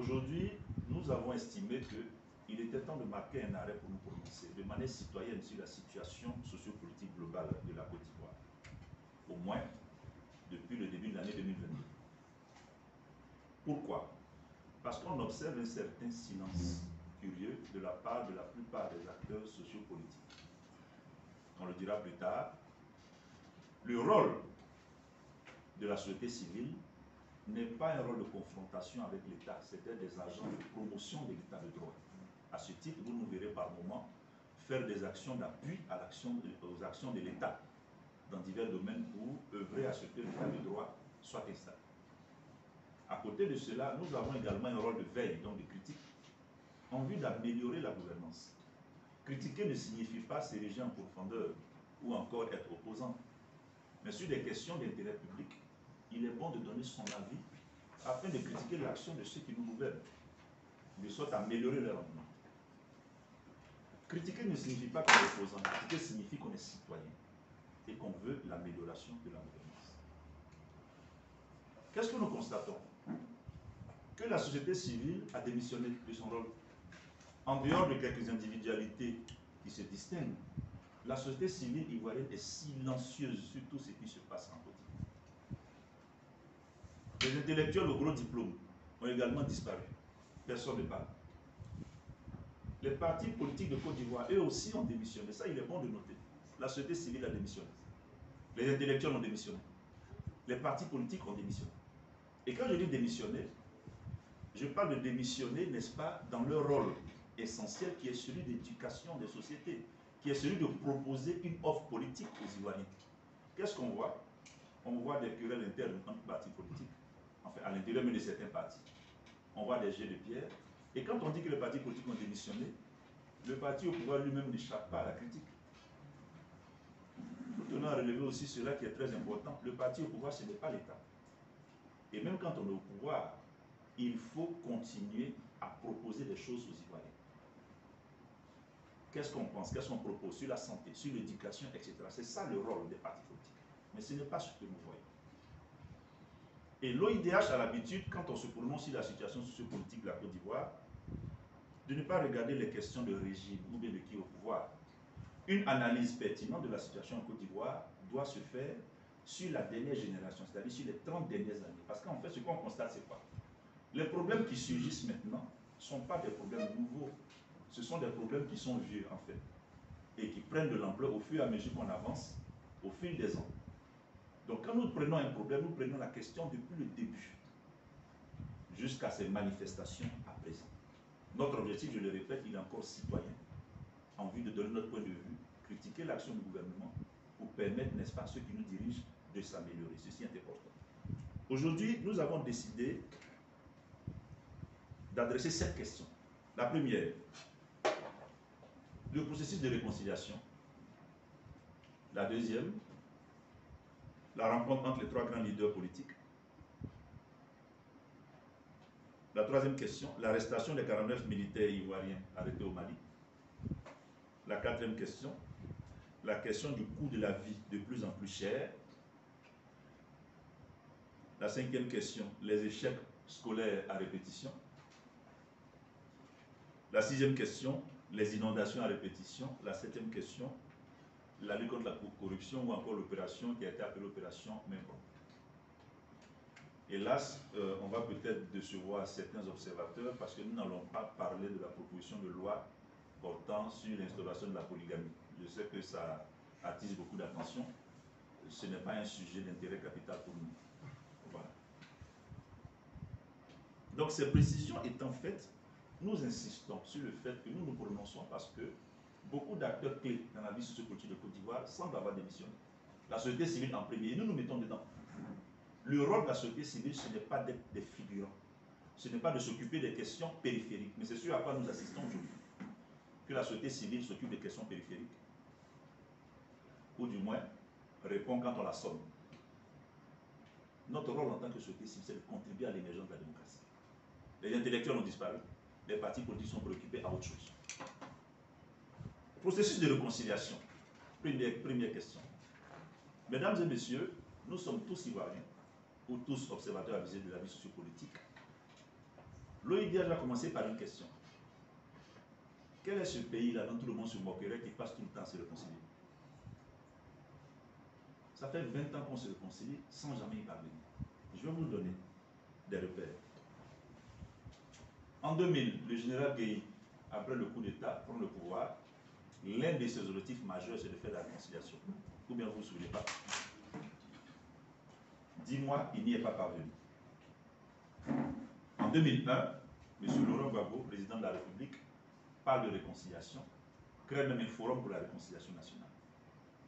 Aujourd'hui, nous avons estimé qu'il était temps de marquer un arrêt pour nous prononcer de manière citoyenne sur la situation sociopolitique globale de la Côte d'Ivoire, au moins depuis le début de l'année 2022. Pourquoi? Parce qu'on observe un certain silence curieux de la part de la plupart des acteurs sociopolitiques. On le dira plus tard, le rôle de la société civile n'est pas un rôle de confrontation avec l'État, c'était des agents de promotion de l'État de droit. À ce titre, vous nous verrez par moments faire des actions d'appui aux actions de l'État dans divers domaines pour œuvrer à ce que l'État de droit soit installé. À côté de cela, nous avons également un rôle de veille, donc de critique, en vue d'améliorer la gouvernance. Critiquer ne signifie pas s'ériger en profondeur ou encore être opposant. Mais sur des questions d'intérêt public, il est bon de donner son avis afin de critiquer l'action de ceux qui nous gouvernent, de sorte à améliorer leur rendement. Critiquer ne signifie pas qu'on est opposant, critiquer signifie qu'on est citoyen et qu'on veut l'amélioration de la gouvernance. Qu'est-ce que nous constatons? Que la société civile a démissionné de son rôle. En dehors de quelques individualités qui se distinguent, la société civile ivoirienne est silencieuse sur tout ce qui se passe en Côte d'Ivoire. Les intellectuels au gros diplôme ont également disparu. Personne ne parle. Les partis politiques de Côte d'Ivoire, eux aussi, ont démissionné. Ça, il est bon de noter. La société civile a démissionné. Les intellectuels ont démissionné. Les partis politiques ont démissionné. Et quand je dis démissionner, je parle de démissionner, n'est-ce pas, dans leur rôle essentiel qui est celui d'éducation des sociétés, qui est celui de proposer une offre politique aux Ivoiriens. Qu'est-ce qu'on voit? On voit des querelles internes entre partis politiques, enfin à l'intérieur même de certains partis. On voit des jets de pierre. Et quand on dit que les partis politiques ont démissionné, le parti au pouvoir lui-même n'échappe pas à la critique. Nous tenons à relever aussi cela qui est très important. Le parti au pouvoir, ce n'est pas l'État. Et même quand on est au pouvoir, il faut continuer à proposer des choses aux Ivoiriens. Qu'est-ce qu'on pense, qu'est-ce qu'on propose sur la santé, sur l'éducation, etc. C'est ça le rôle des partis politiques. Mais ce n'est pas ce que nous voyons. Et l'OIDH a l'habitude, quand on se prononce sur la situation sociopolitique de la Côte d'Ivoire, de ne pas regarder les questions de régime ou bien de qui est au pouvoir. Une analyse pertinente de la situation en Côte d'Ivoire doit se faire sur la dernière génération, c'est-à-dire sur les 30 dernières années. Parce qu'en fait, ce qu'on constate, c'est quoi? Les problèmes qui surgissent maintenant ne sont pas des problèmes nouveaux. Ce sont des problèmes qui sont vieux, en fait, et qui prennent de l'ampleur au fur et à mesure qu'on avance, au fil des ans. Donc, quand nous prenons un problème, nous prenons la question depuis le début, jusqu'à ses manifestations à présent. Notre objectif, je le répète, il est encore citoyen, en vue de donner notre point de vue, critiquer l'action du gouvernement, pour permettre, n'est-ce pas, à ceux qui nous dirigent de s'améliorer. Ceci est important. Aujourd'hui, nous avons décidé d'adresser 7 questions. La première, le processus de réconciliation. La deuxième, la rencontre entre les 3 grands leaders politiques. La troisième question, l'arrestation des 49 militaires ivoiriens arrêtés au Mali. La quatrième question, la question du coût de la vie de plus en plus cher. La cinquième question, les échecs scolaires à répétition. La sixième question, les inondations à répétition. La septième question, la lutte contre la corruption ou encore l'opération qui a été appelée l'opération Membron. Hélas, on va peut-être décevoir certains observateurs parce que nous n'allons pas parler de la proposition de loi portant sur l'instauration de la polygamie. Je sais que ça attise beaucoup d'attention. Ce n'est pas un sujet d'intérêt capital pour nous. Voilà. Donc ces précisions étant faites, nous insistons sur le fait que nous nous prononçons parce que beaucoup d'acteurs clés dans la vie sociopolitique de Côte d'Ivoire semblent avoir démissionné. La société civile en premier, et nous nous mettons dedans. Le rôle de la société civile, ce n'est pas d'être des figurants. Ce n'est pas de s'occuper des questions périphériques. Mais c'est ce à quoi nous assistons aujourd'hui. Que la société civile s'occupe des questions périphériques. Ou du moins, répond quand on la somme. Notre rôle en tant que société civile, c'est de contribuer à l'émergence de la démocratie. Les intellectuels ont disparu. Les partis politiques sont préoccupés à autre chose. Processus de réconciliation. Première question. Mesdames et messieurs, nous sommes tous Ivoiriens, ou tous observateurs avisés de la vie sociopolitique. L'OIDH va commencer par une question. Quel est ce pays-là dont tout le monde se moquerait qui passe tout le temps à se réconcilier? Ça fait 20 ans qu'on se réconcilie sans jamais y parvenir. Je vais vous donner des repères. En 2000, le général Gueye, après le coup d'État, prend le pouvoir. L'un de ses objectifs majeurs, c'est de faire la réconciliation. Ou bien vous ne vous souvenez pas? 10 mois, il n'y est pas parvenu. En 2001, M. Laurent Gbagbo, président de la République, parle de réconciliation, crée même un forum pour la réconciliation nationale.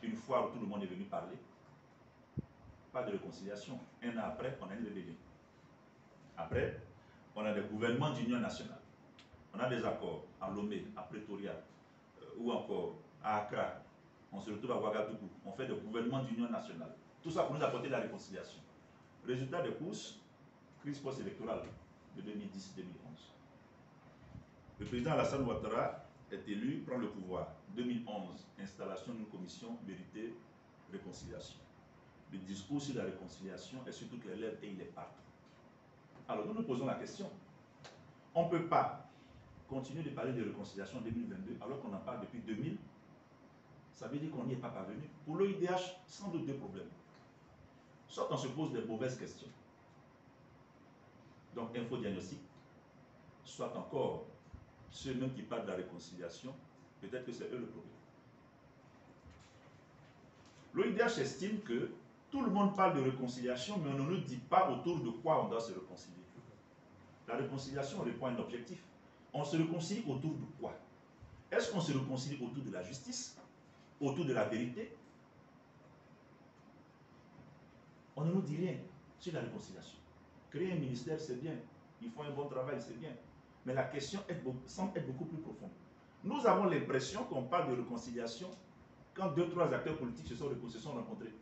Une fois où tout le monde est venu parler, pas de réconciliation. Un an après, on a une rébellion. Après, on a des gouvernements d'union nationale. On a des accords à Lomé, à Pretoria, ou encore à Accra. On se retrouve à Ouagadougou. On fait des gouvernements d'union nationale. Tout ça pour nous apporter la réconciliation. Résultat des courses, crise post-électorale de 2010-2011. Le président Alassane Ouattara est élu, prend le pouvoir. 2011, installation d'une commission vérité, réconciliation. Le discours sur la réconciliation est surtout qu'il élève et il est partout. Alors nous nous posons la question. On ne peut pas continuer de parler de réconciliation en 2022 alors qu'on en parle depuis 2000. Ça veut dire qu'on n'y est pas parvenu. Pour l'OIDH, sans doute deux problèmes. Soit on se pose des mauvaises questions, donc infodiagnostic, soit encore ceux même qui parlent de la réconciliation, peut-être que c'est eux le problème. L'OIDH estime que tout le monde parle de réconciliation, mais on ne nous dit pas autour de quoi on doit se réconcilier. La réconciliation répond à un objectif. On se réconcilie autour de quoi? Est-ce qu'on se réconcilie autour de la justice? Autour de la vérité? On ne nous dit rien sur la réconciliation. Créer un ministère, c'est bien. Ils font un bon travail, c'est bien. Mais la question semble être beaucoup plus profonde. Nous avons l'impression qu'on parle de réconciliation quand 2-3 acteurs politiques se sont rencontrés.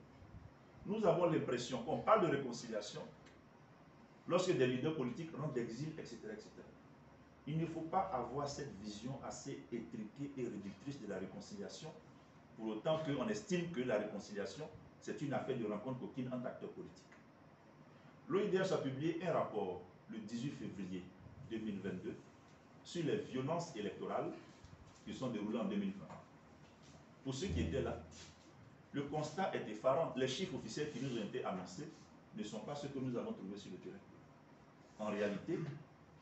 Nous avons l'impression qu'on parle de réconciliation lorsque des leaders politiques rentrent d'exil, etc., etc. Il ne faut pas avoir cette vision assez étriquée et réductrice de la réconciliation, pour autant qu'on estime que la réconciliation, c'est une affaire de rencontre coquine entre acteurs politiques. L'OIDH a publié un rapport le 18 février 2022 sur les violences électorales qui sont déroulées en 2020. Pour ceux qui étaient là, le constat est effarant. Les chiffres officiels qui nous ont été annoncés ne sont pas ceux que nous avons trouvés sur le terrain. En réalité,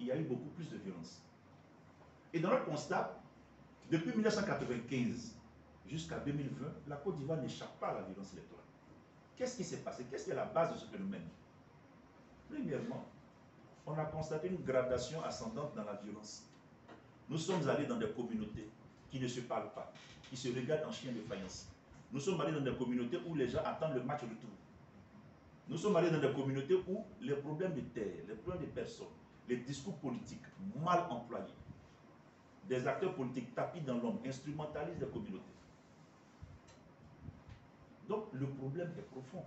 il y a eu beaucoup plus de violence. Et dans notre constat, depuis 1995 jusqu'à 2020, la Côte d'Ivoire n'échappe pas à la violence électorale. Qu'est-ce qui s'est passé? Qu'est-ce qui est la base de ce phénomène? Premièrement, on a constaté une gradation ascendante dans la violence. Nous sommes allés dans des communautés qui ne se parlent pas, qui se regardent en chien de faïence. Nous sommes allés dans des communautés où les gens attendent le match retour. Nous sommes allés dans des communautés où les problèmes de terre, les problèmes de personnes, les discours politiques mal employés, des acteurs politiques tapis dans l'ombre, instrumentalisent les communautés. Donc le problème est profond.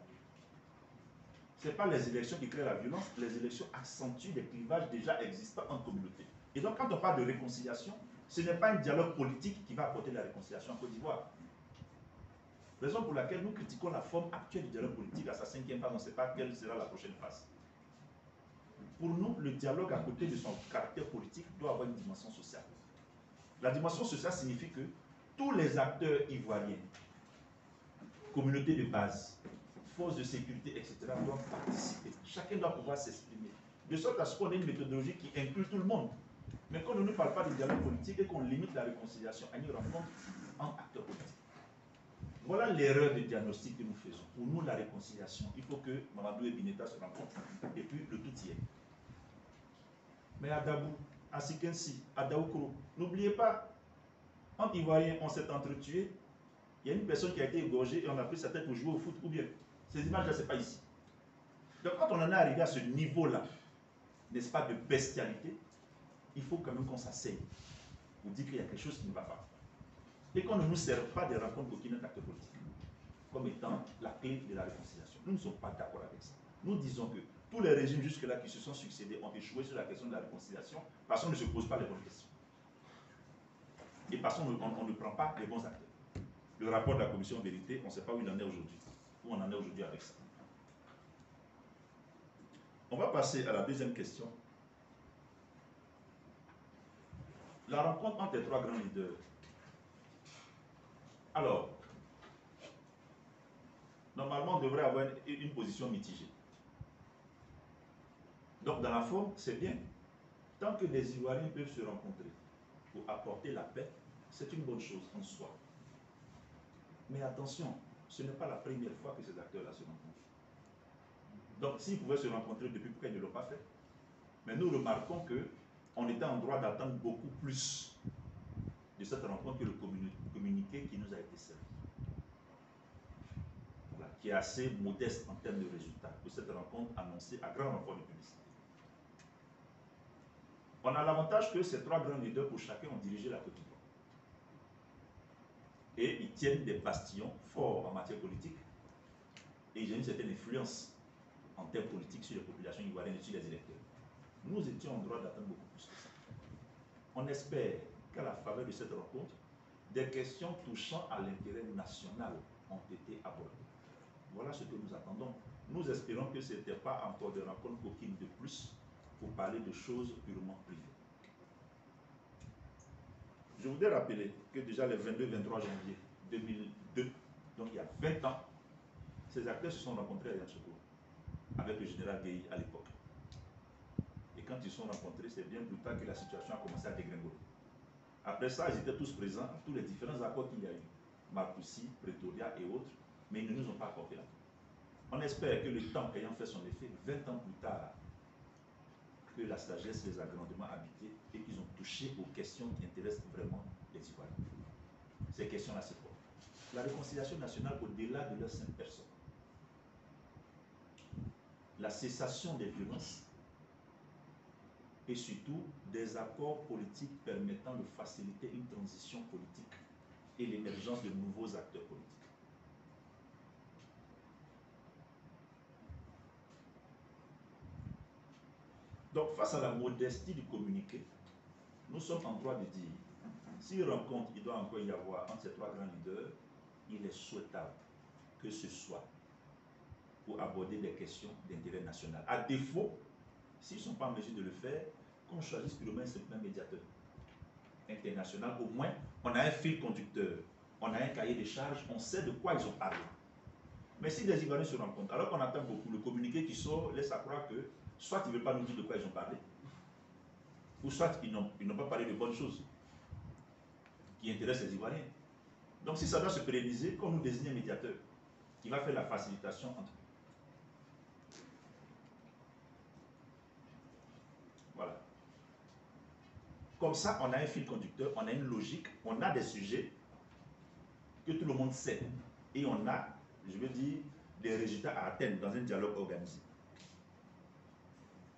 Ce n'est pas les élections qui créent la violence, les élections accentuent des clivages déjà existants en communauté. Et donc quand on parle de réconciliation, ce n'est pas un dialogue politique qui va apporter la réconciliation en Côte d'Ivoire. Raison pour laquelle nous critiquons la forme actuelle du dialogue politique à sa 5e phase, on ne sait pas quelle sera la prochaine phase. Pour nous, le dialogue à côté de son caractère politique doit avoir une dimension sociale. La dimension sociale signifie que tous les acteurs ivoiriens, communautés de base, forces de sécurité, etc., doivent participer. Chacun doit pouvoir s'exprimer. De sorte à ce qu'on ait une méthodologie qui inclut tout le monde. Mais qu'on ne nous parle pas de dialogue politique et qu'on limite la réconciliation à une rencontre entre acteurs politiques. Voilà l'erreur de diagnostic que nous faisons. Pour nous, la réconciliation, il faut que Mamadou et Bineta se rencontrent et puis le tout y est. Mais à Dabou, à Sikensi, à Daoukro, n'oubliez pas, entre Ivoiriens, on s'est entretués. Il y a une personne qui a été égorgée et on a pris sa tête pour jouer au foot ou bien. Ces images-là, ce n'est pas ici. Donc quand on en est arrivé à ce niveau-là, n'est-ce pas, de bestialité, il faut quand même qu'on s'asseye pour dire qu'il y a quelque chose qui ne va pas. Et qu'on ne nous sert pas des rencontres d'aucun acteur politique comme étant la clé de la réconciliation. Nous ne sommes pas d'accord avec ça. Nous disons que tous les régimes jusque-là qui se sont succédés ont échoué sur la question de la réconciliation parce qu'on ne se pose pas les bonnes questions. Et parce qu'on ne prend pas les bons acteurs. Le rapport de la commission vérité, on ne sait pas où il en est aujourd'hui. Où on en est aujourd'hui avec ça. On va passer à la deuxième question. La rencontre entre les trois grands leaders. Alors, normalement, on devrait avoir une position mitigée. Donc, dans la forme, c'est bien. Tant que des Ivoiriens peuvent se rencontrer pour apporter la paix, c'est une bonne chose en soi. Mais attention, ce n'est pas la première fois que ces acteurs-là se rencontrent. Donc, s'ils pouvaient se rencontrer depuis, pourquoi ils ne l'ont pas fait? Mais nous remarquons qu'on était en droit d'attendre beaucoup plus de cette rencontre que le communiqué qui nous a été servi. Voilà, qui est assez modeste en termes de résultats de cette rencontre annoncée à grand renfort de publicité. On a l'avantage que ces trois grands leaders, pour chacun, ont dirigé la Côte d'Ivoire. Et ils tiennent des bastions forts en matière politique. Et ils ont une certaine influence en termes politiques sur les populations ivoiriennes et sur les électeurs. Nous étions en droit d'attendre beaucoup plus que ça. On espère qu'à la faveur de cette rencontre, des questions touchant à l'intérêt national ont été abordées. Voilà ce que nous attendons. Nous espérons que ce n'était pas encore des rencontres coquines de plus pour parler de choses purement privées. Je voudrais rappeler que déjà le 22-23 janvier 2002, donc il y a 20 ans, ces acteurs se sont rencontrés à Yamoussoukro avec le général Gueye à l'époque. Et quand ils se sont rencontrés, c'est bien plus tard que la situation a commencé à dégringoler. Après ça, ils étaient tous présents à tous les différents accords qu'il y a eu, Marcoussis, Pretoria et autres, mais ils ne nous ont pas accordé la main. On espère que le temps ayant fait son effet, 20 ans plus tard, que la sagesse les a grandement habités et qu'ils ont touché aux questions qui intéressent vraiment les Ivoiriens. Ces questions-là, c'est quoi? La réconciliation nationale au-delà de leurs 5 personnes. La cessation des violences et surtout des accords politiques permettant de faciliter une transition politique et l'émergence de nouveaux acteurs politiques. Donc, face à la modestie du communiqué, nous sommes en droit de dire, si rencontre il doit encore y avoir entre ces trois grands leaders, il est souhaitable que ce soit pour aborder des questions d'intérêt national. À défaut, s'ils ne sont pas en mesure de le faire, qu'on choisisse purement un médiateur international, au moins on a un fil conducteur, on a un cahier de charges, on sait de quoi ils ont parlé. Mais si des Ivoiriens se rencontrent, alors qu'on attend beaucoup, le communiqué qui sort laisse à croire que soit ils ne veulent pas nous dire de quoi ils ont parlé, ou soit ils n'ont pas parlé de bonnes choses qui intéressent les Ivoiriens. Donc si ça doit se pérenniser, qu'on nous désigne un médiateur qui va faire la facilitation entre eux. Voilà. Comme ça, on a un fil conducteur, on a une logique, on a des sujets que tout le monde sait. Et on a, je veux dire, des résultats à atteindre dans un dialogue organisé.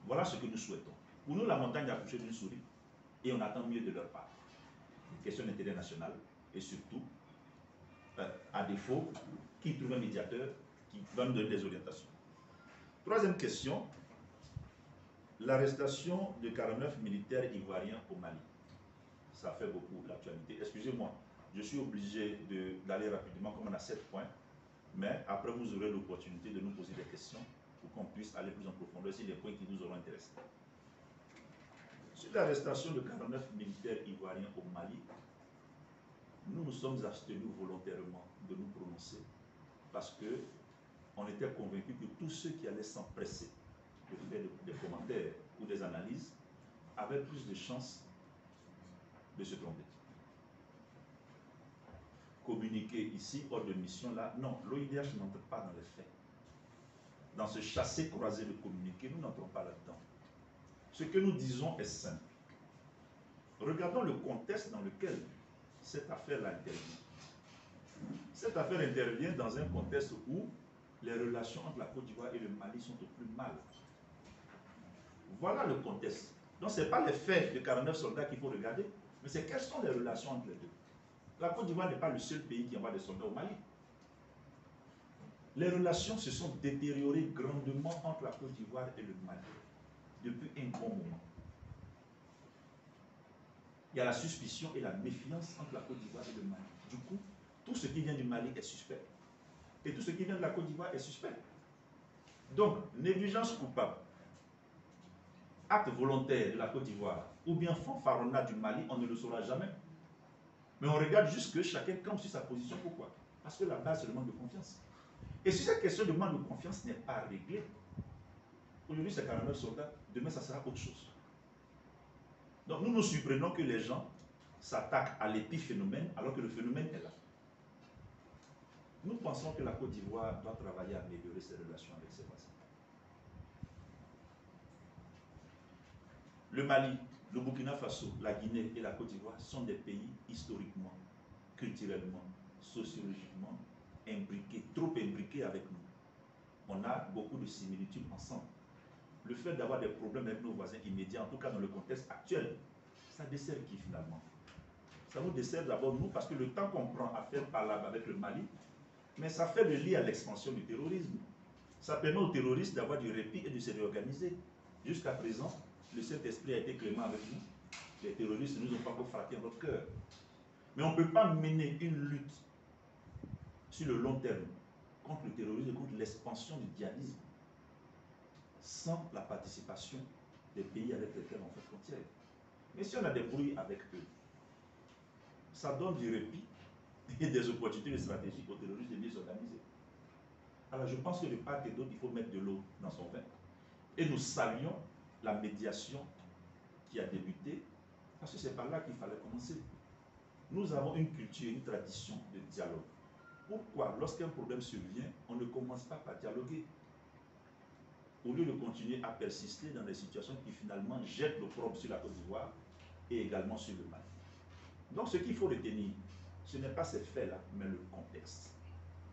Voilà ce que nous souhaitons. Pour nous, la montagne a accouché d'une souris et on attend mieux de leur part. Une question d'intérêt national et surtout, à défaut, qu'ils trouvent un médiateur qui va nous donner des orientations. Troisième question, l'arrestation de 49 militaires ivoiriens au Mali. Ça fait beaucoup l'actualité. Excusez-moi, je suis obligé d'aller rapidement comme on a 7 points, mais après vous aurez l'opportunité de nous poser des questions pour qu'on puisse aller plus en profondeur sur les points qui nous auront intéressés. Sur l'arrestation de 49 militaires ivoiriens au Mali, nous nous sommes abstenus volontairement de nous prononcer parce qu'on était convaincus que tous ceux qui allaient s'empresser de faire des commentaires ou des analyses avaient plus de chances de se tromper. Communiquer ici, hors de mission là, non, l'OIDH n'entre pas dans les faits. Dans ce chassé-croisé de communiquer, nous n'entrons pas là-dedans. Ce que nous disons est simple. Regardons le contexte dans lequel cette affaire-là intervient. Cette affaire intervient dans un contexte où les relations entre la Côte d'Ivoire et le Mali sont au plus mal. Voilà le contexte. Donc ce n'est pas les faits de 49 soldats qu'il faut regarder, mais c'est quelles sont les relations entre les deux. La Côte d'Ivoire n'est pas le seul pays qui envoie des soldats au Mali. Les relations se sont détériorées grandement entre la Côte d'Ivoire et le Mali depuis un bon moment. Il y a la suspicion et la méfiance entre la Côte d'Ivoire et le Mali. Du coup, tout ce qui vient du Mali est suspect. Et tout ce qui vient de la Côte d'Ivoire est suspect. Donc, négligence coupable. acte volontaire de la Côte d'Ivoire ou bien fanfaronnade du Mali, on ne le saura jamais. Mais on regarde juste que chacun campe sur sa position. Pourquoi? Parce que la base, c'est le manque de confiance. Et si cette question de manque de confiance n'est pas réglée, aujourd'hui c'est 49 soldats, demain ça sera autre chose. Donc nous nous surprenons que les gens s'attaquent à l'épiphénomène alors que le phénomène est là. Nous pensons que la Côte d'Ivoire doit travailler à améliorer ses relations avec ses voisins. Le Mali, le Burkina Faso, la Guinée et la Côte d'Ivoire sont des pays historiquement, culturellement, sociologiquement imbriqués, trop imbriqués avec nous. On a beaucoup de similitudes ensemble. Le fait d'avoir des problèmes avec nos voisins immédiats, en tout cas dans le contexte actuel, ça dessert qui finalement? Ça nous dessert d'abord nous parce que le temps qu'on prend à faire palabre avec le Mali, mais ça fait le lien à l'expansion du terrorisme. Ça permet aux terroristes d'avoir du répit et de se réorganiser. Jusqu'à présent, le Saint-Esprit a été clément avec nous. Les terroristes ne nous ont pas encore frappé en notre cœur. Mais on ne peut pas mener une lutte sur le long terme contre le terrorisme et contre l'expansion du djihadisme sans la participation des pays avec lesquels on fait frontière. Mais si on a des bruits avec eux, ça donne du répit et des opportunités stratégiques aux terroristes de mieux s'organiser. Alors je pense que de part et d'autre, il faut mettre de l'eau dans son vin. Et nous saluons la médiation qui a débuté, parce que c'est par là qu'il fallait commencer. Nous avons une culture, une tradition de dialogue. Pourquoi, lorsqu'un problème survient, on ne commence pas par dialoguer? Au lieu de continuer à persister dans des situations qui finalement jettent l'opprobre sur la Côte d'Ivoire et également sur le Mali. Donc ce qu'il faut retenir, ce n'est pas ces faits-là, mais le contexte.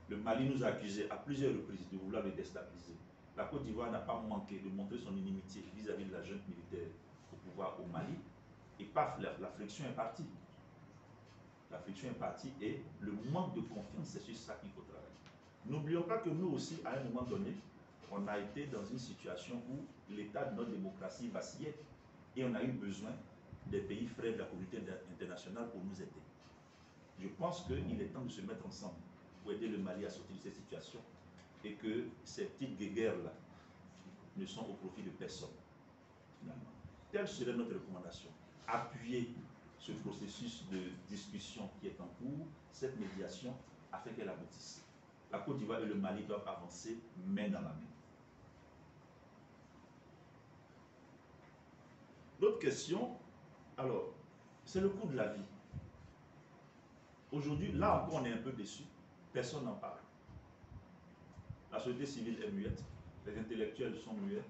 Le Mali nous a accusés à plusieurs reprises de vouloir le déstabiliser. La Côte d'Ivoire n'a pas manqué de montrer son inimitié vis-à-vis de la junte militaire au pouvoir au Mali. Et paf, la friction est partie. La friction est partie et le manque de confiance, c'est sur ça qu'il faut travailler. N'oublions pas que nous aussi, à un moment donné, on a été dans une situation où l'état de notre démocratie vacillait et on a eu besoin des pays frères de la communauté internationale pour nous aider. Je pense qu'il est temps de se mettre ensemble pour aider le Mali à sortir de cette situation et que ces petites guéguerres-là ne sont au profit de personne, finalement. Telle serait notre recommandation. Appuyer ce processus de discussion qui est en cours, cette médiation, afin qu'elle aboutisse. La Côte d'Ivoire et le Mali doivent avancer main dans la main. L'autre question, alors, c'est le coût de la vie. Aujourd'hui, là encore, on est un peu déçu. Personne n'en parle. La société civile est muette. Les intellectuels sont muets.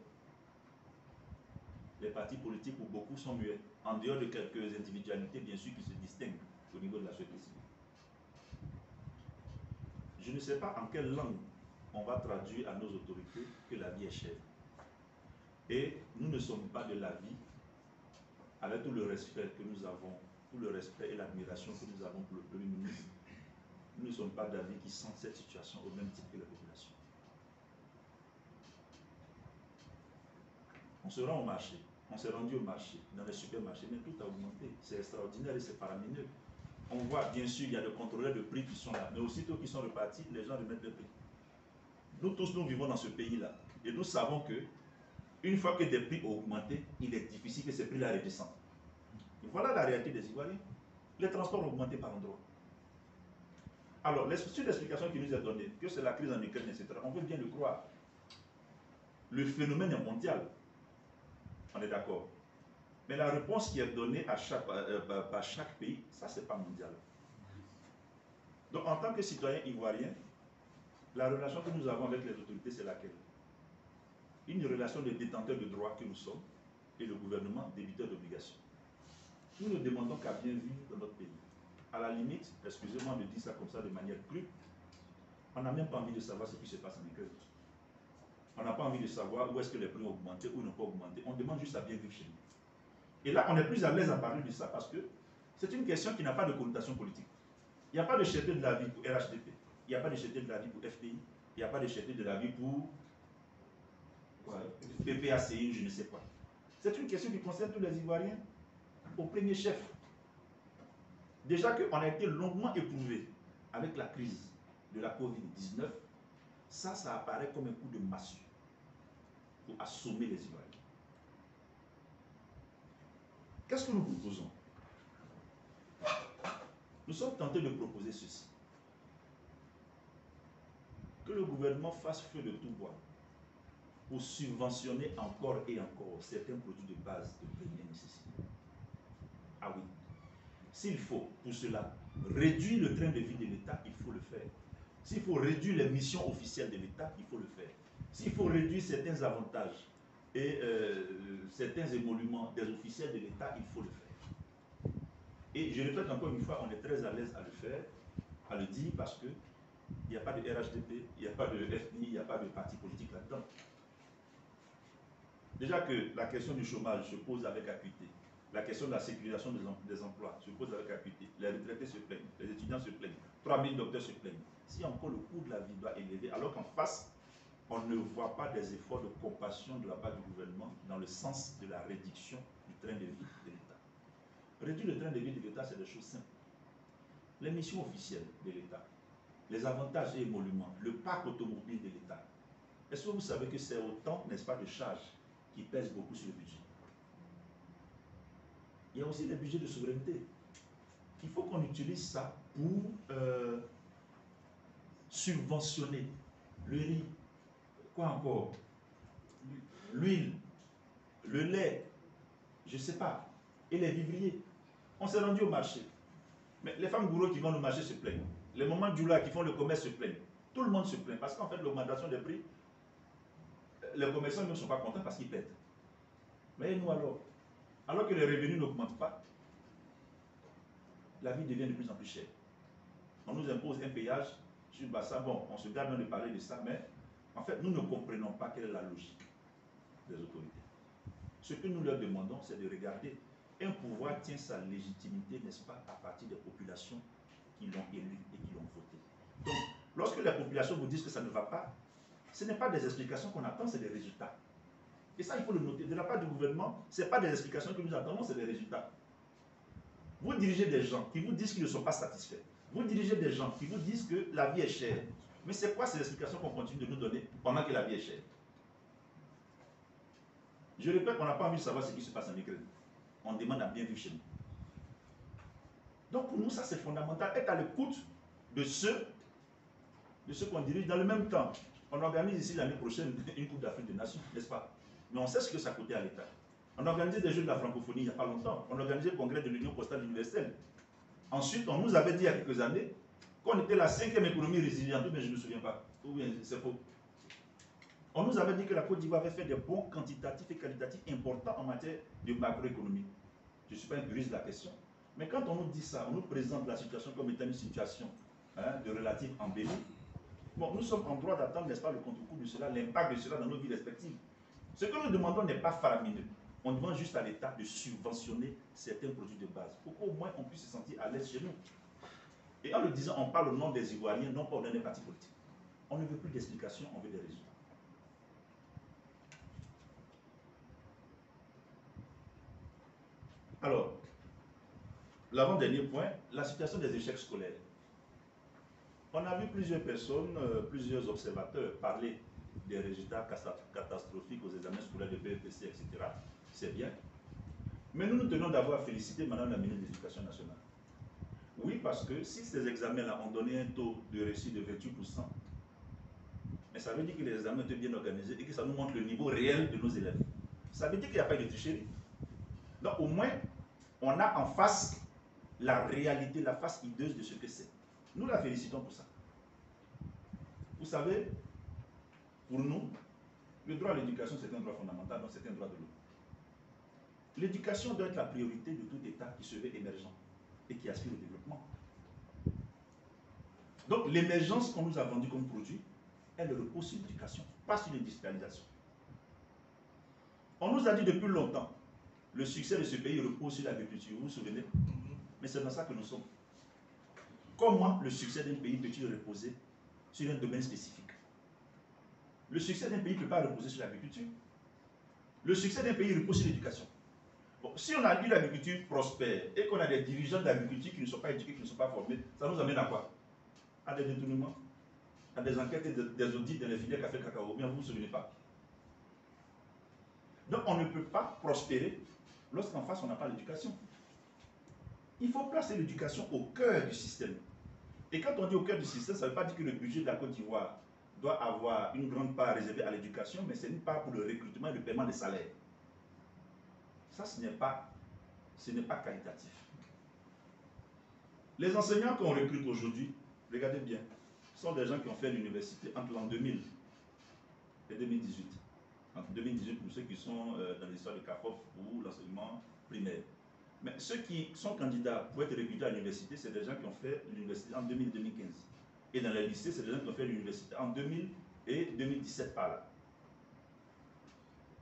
Les partis politiques, pour beaucoup, sont muets. En dehors de quelques individualités, bien sûr, qui se distinguent au niveau de la société civile. Je ne sais pas en quelle langue on va traduire à nos autorités que la vie est chère. Et nous ne sommes pas de l'avis, avec tout le respect que nous avons, tout le respect et l'admiration que nous avons pour le Premier ministre, nous ne sommes pas d'avis qui sentent cette situation au même titre que la population. On se rend au marché, on s'est rendu au marché, dans les supermarchés, mais tout a augmenté. C'est extraordinaire et c'est faramineux. On voit, bien sûr, il y a des contrôleurs de prix qui sont là, mais aussitôt qu'ils sont repartis, les gens remettent le prix. Nous tous, nous vivons dans ce pays-là. Et nous savons que, une fois que des prix ont augmenté, il est difficile que ces prix-là redescendent. Et voilà la réalité des Ivoiriens. Les transports ont augmenté par endroits. Alors, sur l'explication qui nous est donnée, que c'est la crise en Ukraine, etc., on veut bien le croire. Le phénomène est mondial. On est d'accord. Mais la réponse qui est donnée par chaque pays, ça, c'est pas mondial. Donc, en tant que citoyen ivoirien, la relation que nous avons avec les autorités, c'est laquelle? Une relation de détenteur de droits que nous sommes et le gouvernement débiteur d'obligations. Nous ne demandons qu'à bien vivre dans notre pays. À la limite, excusez-moi de dire ça comme ça de manière crue, on n'a même pas envie de savoir ce qui se passe en Ukraine. On n'a pas envie de savoir où est-ce que les prix ont augmenté ou n'ont pas augmenté. On demande juste à bien vivre chez nous. Et là, on est plus à l'aise à parler de ça parce que c'est une question qui n'a pas de connotation politique. Il n'y a pas de cherté de la vie pour RHDP. Il n'y a pas de cherté de la vie pour FPI. Il n'y a pas de cherté de la vie pour PPACI, je ne sais pas. C'est une question qui concerne tous les Ivoiriens au premier chef. Déjà qu'on a été longuement éprouvé avec la crise de la Covid-19, ça apparaît comme un coup de massue pour assommer les Ivoiriens. Qu'est-ce que nous proposons? Nous sommes tentés de proposer ceci. Que le gouvernement fasse feu de tout bois pour subventionner encore et encore certains produits de base de première nécessité. Ah oui. S'il faut, pour cela, réduire le train de vie de l'État, il faut le faire. S'il faut réduire les missions officielles de l'État, il faut le faire. S'il faut réduire certains avantages et certains émoluments des officiels de l'État, il faut le faire. Et je répète encore une fois, on est très à l'aise à le faire, à le dire, parce qu'il n'y a pas de RHDP, il n'y a pas de FPI, il n'y a pas de parti politique là-dedans. Déjà que la question du chômage se pose avec acuité. La question de la sécurisation des emplois se pose avec acuité. Les retraités se plaignent, les étudiants se plaignent, 3000 docteurs se plaignent. Si encore le coût de la vie doit élever, alors qu'en face, on ne voit pas des efforts de compassion de la part du gouvernement dans le sens de la réduction du train de vie de l'État. Réduire le train de vie de l'État, c'est des choses simples. Les missions officielles de l'État, les avantages et émoluments, le parc automobile de l'État. Est-ce que vous savez que c'est autant, n'est-ce pas, de charges qui pèsent beaucoup sur le budget? Il y a aussi les budgets de souveraineté. Il faut qu'on utilise ça pour subventionner le riz, quoi encore, l'huile, le lait, je ne sais pas, et les vivriers. On s'est rendu au marché. Mais les femmes gourous qui vont au marché se plaignent. Les mamans djoula qui font le commerce se plaignent. Tout le monde se plaint parce qu'en fait, l'augmentation des prix, les commerçants ne sont pas contents parce qu'ils pètent. Mais nous alors que les revenus n'augmentent pas, la vie devient de plus en plus chère. On nous impose un péage sur Bassa. Bon, on se garde de parler de ça, mais en fait, nous ne comprenons pas quelle est la logique des autorités. Ce que nous leur demandons, c'est de regarder. Un pouvoir tient sa légitimité, n'est-ce pas, à partir des populations qui l'ont élu et qui l'ont voté. Donc, lorsque les populations vous disent que ça ne va pas, ce n'est pas des explications qu'on attend, c'est des résultats. Et ça, il faut le noter. De la part du gouvernement, ce n'est pas des explications que nous attendons, c'est des résultats. Vous dirigez des gens qui vous disent qu'ils ne sont pas satisfaits. Vous dirigez des gens qui vous disent que la vie est chère. Mais c'est quoi ces explications qu'on continue de nous donner pendant que la vie est chère? Je répète, on n'a pas envie de savoir ce qui se passe en Ukraine. On demande à bien vivre chez nous. Donc pour nous, ça c'est fondamental. Être à l'écoute de ceux qu'on dirige. Dans le même temps, on organise ici l'année prochaine une Coupe d'Afrique des Nations, n'est-ce pas? Mais on sait ce que ça coûtait à l'État. On organisait des Jeux de la francophonie il n'y a pas longtemps. On organisait le congrès de l'Union postale universelle. Ensuite, on nous avait dit il y a quelques années qu'on était la 5e économie résiliente, mais je ne me souviens pas. Ou bien c'est faux. On nous avait dit que la Côte d'Ivoire avait fait des bons quantitatifs et qualitatifs importants en matière de macroéconomie. Je ne suis pas un puriste de la question. Mais quand on nous dit ça, on nous présente la situation comme étant une situation de relative embellie. Bon, nous sommes en droit d'attendre, n'est-ce pas, le contre-coup de cela, l'impact de cela dans nos vies respectives. Ce que nous demandons n'est pas faramineux. On demande juste à l'État de subventionner certains produits de base pour qu'au moins on puisse se sentir à l'aise chez nous. Et en le disant, on parle au nom des Ivoiriens, non pas au nom des partis politiques. On ne veut plus d'explications, on veut des résultats. Alors, l'avant-dernier point, la situation des échecs scolaires. On a vu plusieurs personnes, plusieurs observateurs parler des résultats catastrophiques aux examens scolaires de BEPC, etc. C'est bien. Mais nous nous tenons d'abord à féliciter Madame la ministre de l'Éducation nationale. Oui, parce que si ces examens-là ont donné un taux de réussite de 28%, mais ça veut dire que les examens étaient bien organisés et que ça nous montre le niveau réel de nos élèves. Ça veut dire qu'il n'y a pas de tricherie. Donc au moins, on a en face la réalité, la face hideuse de ce que c'est. Nous la félicitons pour ça. Vous savez, pour nous, le droit à l'éducation, c'est un droit fondamental, donc c'est un droit de l'homme. L'éducation doit être la priorité de tout État qui se veut émergent et qui aspire au développement. Donc l'émergence qu'on nous a vendue comme produit, elle repose sur l'éducation, pas sur l'industrialisation. On nous a dit depuis longtemps, le succès de ce pays repose sur l'agriculture, vous vous souvenez? Mais c'est dans ça que nous sommes. Comment le succès d'un pays peut-il reposer sur un domaine spécifique? Le succès d'un pays ne peut pas reposer sur l'agriculture. Le succès d'un pays repose sur l'éducation. Bon, si on a une agriculture prospère et qu'on a des dirigeants d'agriculture qui ne sont pas éduqués, qui ne sont pas formés, ça nous amène à quoi? À des détournements, à des enquêtes et des audits dans les filières café cacao. Bien, vous ne vous souvenez pas. Donc on ne peut pas prospérer lorsqu'en face, on n'a pas l'éducation. Il faut placer l'éducation au cœur du système. Et quand on dit au cœur du système, ça ne veut pas dire que le budget de la Côte d'Ivoire doit avoir une grande part réservée à l'éducation, mais c'est une part pour le recrutement et le paiement des salaires. Ça, ce n'est pas qualitatif. Les enseignants qu'on recrute aujourd'hui, regardez bien, sont des gens qui ont fait l'université entre l'an 2000 et 2018. Entre 2018 pour ceux qui sont dans l'histoire de CAFOF ou l'enseignement primaire. Mais ceux qui sont candidats pour être recrutés à l'université, c'est des gens qui ont fait l'université en 2000 et 2015. Et dans les lycées, c'est des gens qui ont fait l'université en 2000 et 2017 par là.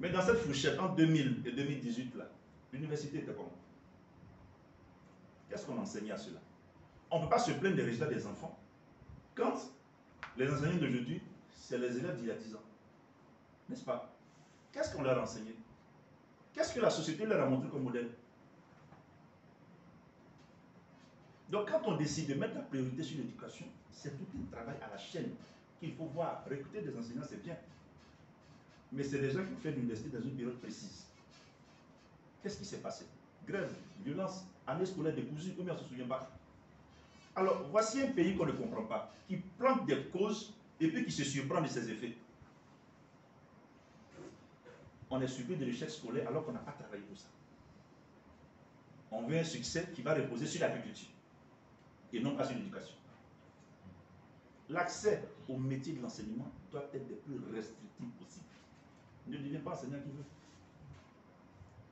Mais dans cette fourchette, entre 2000 et 2018, là, l'université était comment? Qu'est-ce qu'on enseignait à cela? On ne peut pas se plaindre des résultats des enfants quand les enseignants d'aujourd'hui, c'est les élèves d'il y a 10 ans. N'est-ce pas? Qu'est-ce qu'on leur a enseigné? Qu'est-ce que la société leur a montré comme modèle? Donc quand on décide de mettre la priorité sur l'éducation, c'est tout un travail à la chaîne qu'il faut voir. Recruter des enseignants, c'est bien. Mais c'est des gens qui ont fait l'université dans une période précise. Qu'est-ce qui s'est passé? Grève, violence, année scolaire décousue, combien on ne se souvient pas? Alors, voici un pays qu'on ne comprend pas, qui plante des causes et puis qui se surprend de ses effets. On est surpris de l'échec scolaire alors qu'on n'a pas travaillé pour ça. On veut un succès qui va reposer sur l'agriculture et non pas sur l'éducation. L'accès au métier de l'enseignement doit être le plus restrictif possible. Ne deviens pas enseignant qui veut.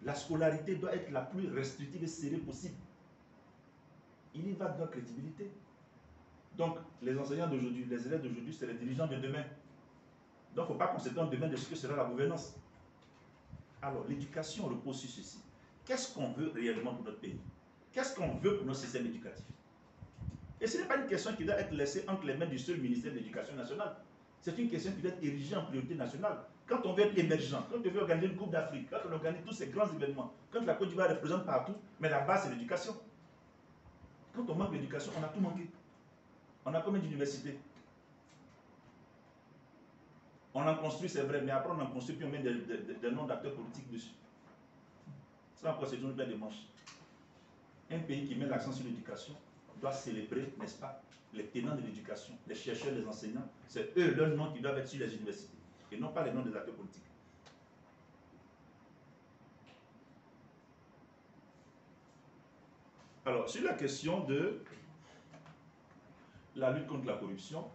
La scolarité doit être la plus restrictive et serrée possible. Il y va de notre crédibilité. Donc, les enseignants d'aujourd'hui, les élèves d'aujourd'hui, c'est les dirigeants de demain. Donc, il ne faut pas qu'on s'étonne demain de ce que sera la gouvernance. Alors, l'éducation repose sur ceci. Qu'est-ce qu'on veut réellement pour notre pays? Qu'est-ce qu'on veut pour notre système éducatif? Et ce n'est pas une question qui doit être laissée entre les mains du seul ministère de l'Éducation nationale. C'est une question qui doit être érigée en priorité nationale. Quand on veut être émergent, quand on veut organiser une Coupe d'Afrique, quand on organise tous ces grands événements, quand la Côte d'Ivoire représente partout, mais la base c'est l'éducation. Quand on manque d'éducation, on a tout manqué. On a combien d'universités? On en construit, c'est vrai, mais après on en construit, puis on met des noms d'acteurs politiques dessus. Ça encore, c'est une paire de manches. Un pays qui met l'accent sur l'éducation doit célébrer, n'est-ce pas, les tenants de l'éducation, les chercheurs, les enseignants. C'est eux, leurs noms qui doivent être sur les universités, et non pas les noms des acteurs politiques. Alors, sur la question de la lutte contre la corruption,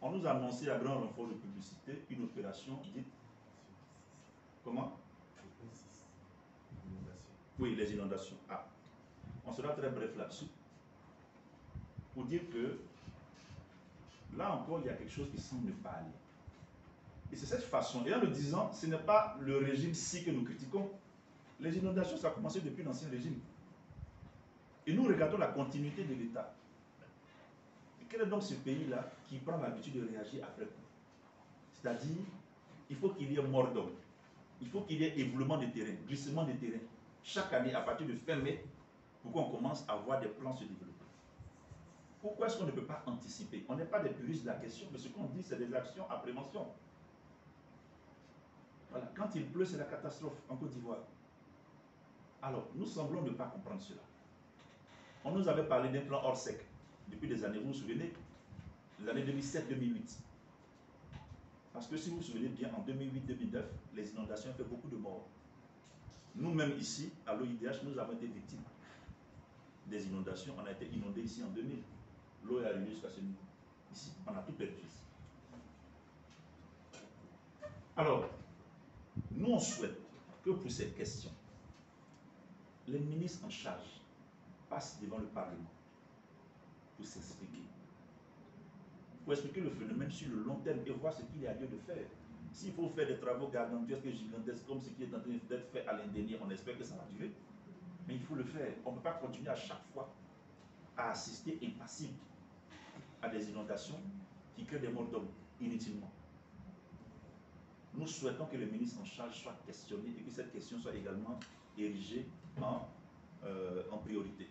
on nous a annoncé à grand renfort de publicité une opération dite... Comment? Oui, les inondations. Ah, on sera très bref là-dessus. Pour dire que, là encore, il y a quelque chose qui semble ne pas aller. Et c'est cette façon, et en le disant, ce n'est pas le régime-ci que nous critiquons. Les inondations, ça a commencé depuis l'ancien régime. Et nous regardons la continuité de l'État. Quel est donc ce pays-là qui prend l'habitude de réagir après coup? C'est-à-dire, il faut qu'il y ait mort d'homme. Il faut qu'il y ait éboulement de terrain, glissement de terrain. Chaque année, à partir de fin mai, pour qu'on commence à voir des plans se développer. Pourquoi est-ce qu'on ne peut pas anticiper? On n'est pas des puristes de la question, mais ce qu'on dit, c'est des actions à prévention. Voilà. Quand il pleut, c'est la catastrophe en Côte d'Ivoire. Alors, nous semblons ne pas comprendre cela. On nous avait parlé d'un plan hors sec depuis des années, vous vous souvenez, les années 2007-2008. Parce que si vous vous souvenez bien, en 2008-2009, les inondations ont fait beaucoup de morts. Nous-mêmes ici, à l'OIDH, nous avons été victimes des inondations. On a été inondés ici en 2000. L'eau est arrivée jusqu'à ce niveau. Ici, on a tout perdu ici. Alors, nous on souhaite que pour ces questions, les ministres en charge passent devant le Parlement pour s'expliquer. Pour expliquer le phénomène sur le long terme et voir ce qu'il y a lieu de faire. S'il faut faire des travaux gargantuesques et gigantesques comme ce qui est en train d'être fait à l'indénié, on espère que ça va durer. Mais il faut le faire. On ne peut pas continuer à chaque fois à assister impassible à des inondations qui créent des morts d'hommes inutilement. Nous souhaitons que le ministre en charge soit questionné et que cette question soit également érigée en priorité.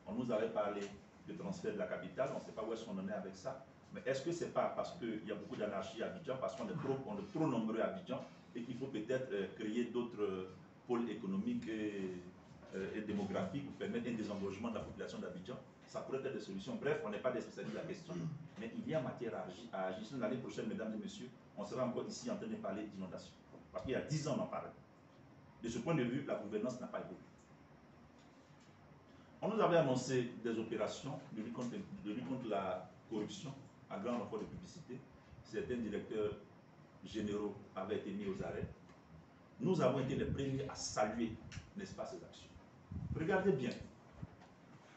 On nous avait parlé de transfert de la capitale, on ne sait pas où est-ce qu'on en est avec ça. Mais est-ce que ce n'est pas parce qu'il y a beaucoup d'anarchie à Abidjan, parce qu'on est trop nombreux à Abidjan et qu'il faut peut-être créer d'autres pôle économique et démographique pour permettre un désengorgement de la population d'Abidjan. Ça pourrait être des solutions. Bref, on n'est pas des spécialistes de la question, mais il y a matière à agir. L'année prochaine, mesdames et messieurs, on sera encore ici en train de parler d'inondation. Parce qu'il y a 10 ans, on en parlait. De ce point de vue, la gouvernance n'a pas évolué. On nous avait annoncé des opérations de lutte contre la corruption à grand renfort de publicité. Certains directeurs généraux avaient été mis aux arrêts. Nous avons été les premiers à saluer, n'est-ce pas, ces actions. Regardez bien,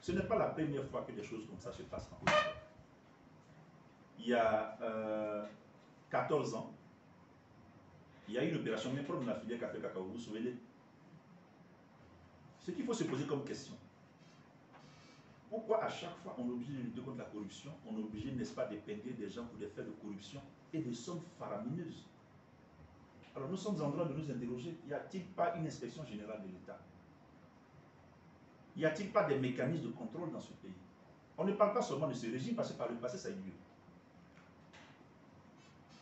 ce n'est pas la première fois que des choses comme ça se passent en Côte d'Ivoire. Il y a 14 ans, il y a eu une opération même propre de la filière café cacao, vous vous souvenez? Ce qu'il faut se poser comme question, pourquoi à chaque fois on est obligé de lutter contre la corruption, on est obligé, n'est-ce pas, d'épingler des gens pour des faits de corruption et des sommes faramineuses? Alors nous sommes en train de nous interroger, y a-t-il pas une inspection générale de l'État? Y a-t-il pas des mécanismes de contrôle dans ce pays? On ne parle pas seulement de ce régime parce que par le passé ça a eu lieu.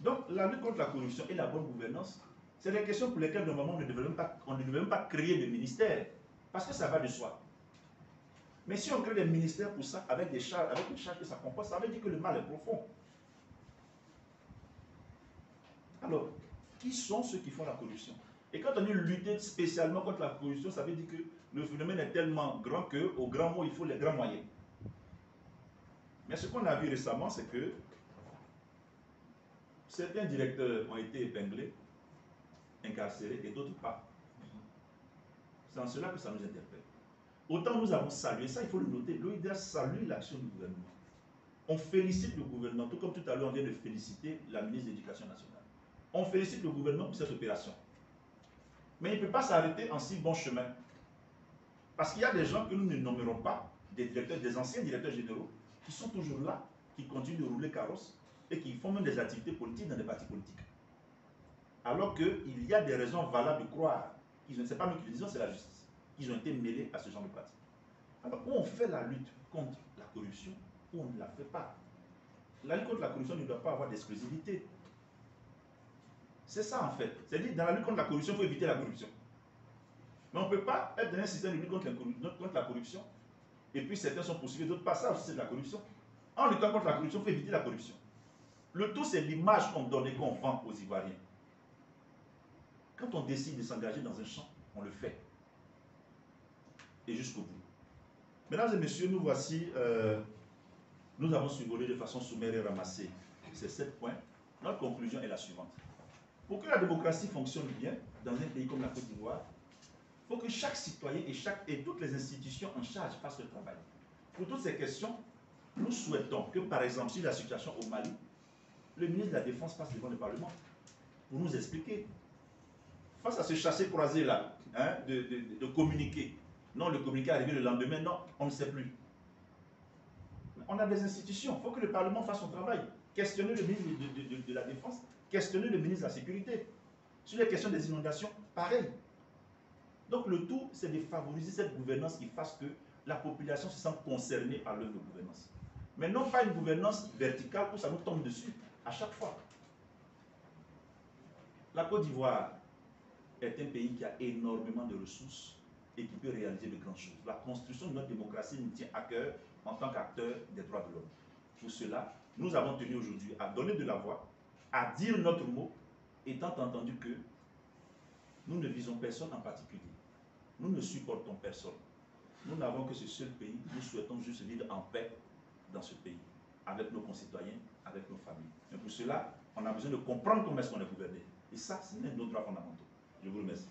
Donc la lutte contre la corruption et la bonne gouvernance, c'est des questions pour lesquelles normalement on ne devait même pas créer de ministère parce que ça va de soi. Mais si on crée des ministères pour ça, avec des charges, avec une charge que ça comporte, ça veut dire que le mal est profond. Alors, qui sont ceux qui font la corruption? Et quand on dit lutter spécialement contre la corruption, ça veut dire que le phénomène est tellement grand qu'au grand mot, il faut les grands moyens. Mais ce qu'on a vu récemment, c'est que certains directeurs ont été épinglés, incarcérés, et d'autres pas. C'est en cela que ça nous interpelle. Autant nous avons salué, ça il faut le noter, l'OIDH salue l'action du gouvernement. On félicite le gouvernement, tout comme tout à l'heure on vient de féliciter la ministre de l'Éducation nationale. On félicite le gouvernement pour cette opération. Mais il ne peut pas s'arrêter en si bon chemin. Parce qu'il y a des gens que nous ne nommerons pas, des directeurs, des anciens directeurs généraux, qui sont toujours là, qui continuent de rouler carrosse et qui font même des activités politiques dans des partis politiques. Alors qu'il y a des raisons valables de croire, ce n'est pas nous qui le disons, c'est la justice, qu'ils ont été mêlés à ce genre de pratique. Alors, où on fait la lutte contre la corruption, ou on ne la fait pas. La lutte contre la corruption ne doit pas avoir d'exclusivité. C'est ça en fait. C'est-à-dire, dans la lutte contre la corruption, il faut éviter la corruption. Mais on ne peut pas être dans un système de lutte contre la corruption, et puis certains sont poursuivis, d'autres pas. Ça aussi, c'est de la corruption. En luttant contre la corruption, il faut éviter la corruption. Le tout, c'est l'image qu'on donne et qu'on vend aux Ivoiriens. Quand on décide de s'engager dans un champ, on le fait. Et jusqu'au bout. Mesdames et messieurs, nous voici, nous avons survolé de façon sommaire et ramassée ces 7 points. Notre conclusion est la suivante. Pour que la démocratie fonctionne bien dans un pays comme la Côte d'Ivoire, il faut que chaque citoyen et toutes les institutions en charge fassent le travail. Pour toutes ces questions, nous souhaitons que, par exemple, sur la situation au Mali, le ministre de la Défense passe devant le Parlement pour nous expliquer. Face à ce chassé-croisé-là, hein, de communiquer. Non, le communiqué est arrivé le lendemain, non, on ne sait plus. On a des institutions, il faut que le Parlement fasse son travail. Questionner le ministre de la Défense, questionner le ministre de la Sécurité. Sur les questions des inondations, pareil. Donc le tout, c'est de favoriser cette gouvernance qui fasse que la population se sente concernée par l'œuvre de gouvernance. Mais non pas une gouvernance verticale où ça nous tombe dessus à chaque fois. La Côte d'Ivoire est un pays qui a énormément de ressources et qui peut réaliser de grandes choses. La construction de notre démocratie nous tient à cœur en tant qu'acteurs des droits de l'homme. Pour cela, nous avons tenu aujourd'hui à donner de la voix, à dire notre mot, étant entendu que nous ne visons personne en particulier. Nous ne supportons personne. Nous n'avons que ce seul pays. Nous souhaitons juste vivre en paix dans ce pays, avec nos concitoyens, avec nos familles. Mais pour cela, on a besoin de comprendre comment est-ce qu'on est gouverné. Et ça, c'est un de nos droits fondamentaux. Je vous remercie.